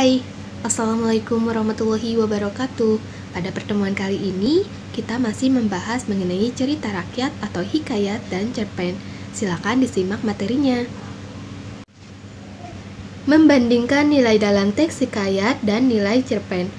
Hai, Assalamualaikum warahmatullahi wabarakatuh. Pada pertemuan kali ini, kita masih membahas mengenai cerita rakyat atau hikayat dan cerpen. Silakan disimak materinya. Membandingkan nilai dalam teks hikayat dan nilai cerpen.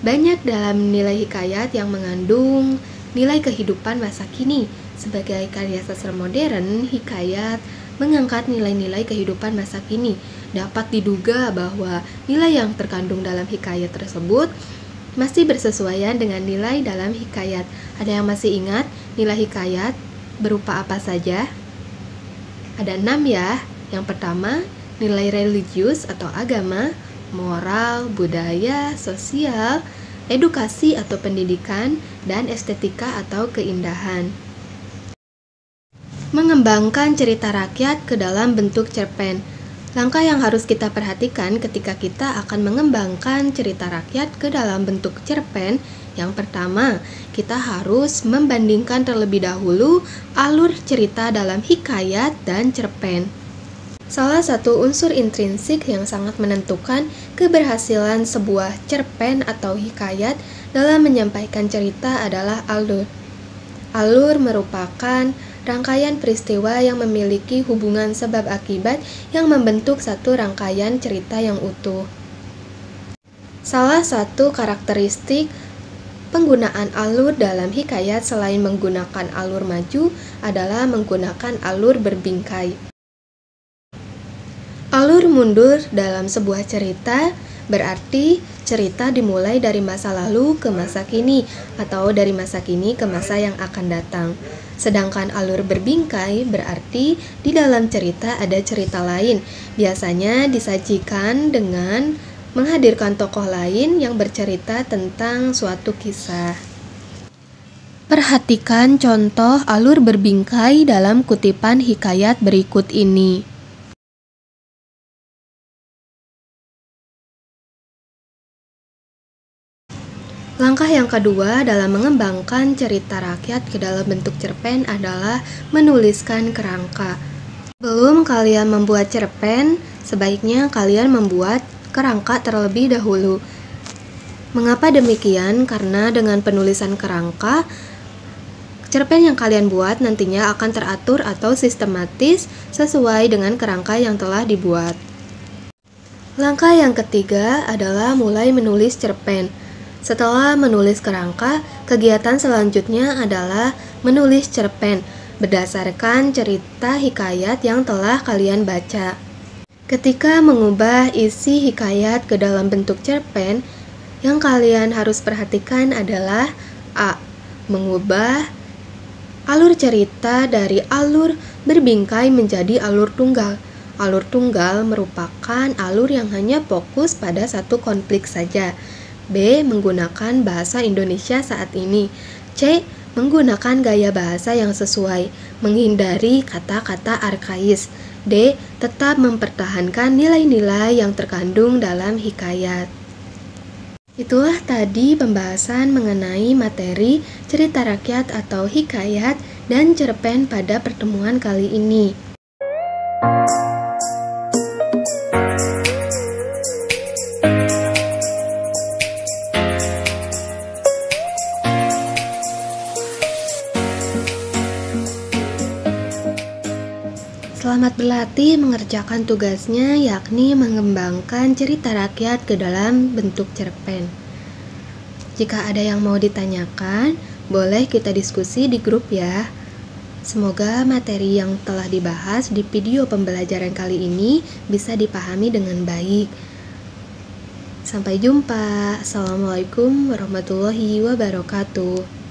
Banyak dalam nilai hikayat yang mengandung nilai kehidupan masa kini. Sebagai karya sastra modern, hikayat mengangkat nilai-nilai kehidupan masa kini. Dapat diduga bahwa nilai yang terkandung dalam hikayat tersebut masih bersesuaian dengan nilai dalam hikayat. Ada yang masih ingat nilai hikayat berupa apa saja? Ada 6 ya. Yang pertama, nilai religius atau agama, moral, budaya, sosial, edukasi atau pendidikan, dan estetika atau keindahan. Mengembangkan cerita rakyat ke dalam bentuk cerpen. Langkah yang harus kita perhatikan ketika kita akan mengembangkan cerita rakyat ke dalam bentuk cerpen, yang pertama, kita harus membandingkan terlebih dahulu alur cerita dalam hikayat dan cerpen. Salah satu unsur intrinsik yang sangat menentukan keberhasilan sebuah cerpen atau hikayat dalam menyampaikan cerita adalah alur. Alur merupakan rangkaian peristiwa yang memiliki hubungan sebab akibat yang membentuk satu rangkaian cerita yang utuh. Salah satu karakteristik penggunaan alur dalam hikayat selain menggunakan alur maju adalah menggunakan alur berbingkai. Alur mundur dalam sebuah cerita berarti cerita dimulai dari masa lalu ke masa kini atau dari masa kini ke masa yang akan datang. Sedangkan alur berbingkai berarti di dalam cerita ada cerita lain. Biasanya disajikan dengan menghadirkan tokoh lain yang bercerita tentang suatu kisah. Perhatikan contoh alur berbingkai dalam kutipan hikayat berikut ini. Langkah yang kedua dalam mengembangkan cerita rakyat ke dalam bentuk cerpen adalah menuliskan kerangka. Sebelum kalian membuat cerpen, sebaiknya kalian membuat kerangka terlebih dahulu. Mengapa demikian? Karena dengan penulisan kerangka, cerpen yang kalian buat nantinya akan teratur atau sistematis sesuai dengan kerangka yang telah dibuat. Langkah yang ketiga adalah mulai menulis cerpen. Setelah menulis kerangka, kegiatan selanjutnya adalah menulis cerpen berdasarkan cerita hikayat yang telah kalian baca. Ketika mengubah isi hikayat ke dalam bentuk cerpen, yang kalian harus perhatikan adalah A. Mengubah alur cerita dari alur berbingkai menjadi alur tunggal. Alur tunggal merupakan alur yang hanya fokus pada satu konflik saja. B. Menggunakan bahasa Indonesia saat ini. C. Menggunakan gaya bahasa yang sesuai, menghindari kata-kata arkais. D. Tetap mempertahankan nilai-nilai yang terkandung dalam hikayat. Itulah tadi pembahasan mengenai materi cerita rakyat atau hikayat dan cerpen pada pertemuan kali ini. Selamat berlatih mengerjakan tugasnya, yakni mengembangkan cerita rakyat ke dalam bentuk cerpen. Jika ada yang mau ditanyakan, boleh kita diskusi di grup ya. Semoga materi yang telah dibahas di video pembelajaran kali ini bisa dipahami dengan baik. Sampai jumpa. Assalamualaikum warahmatullahi wabarakatuh.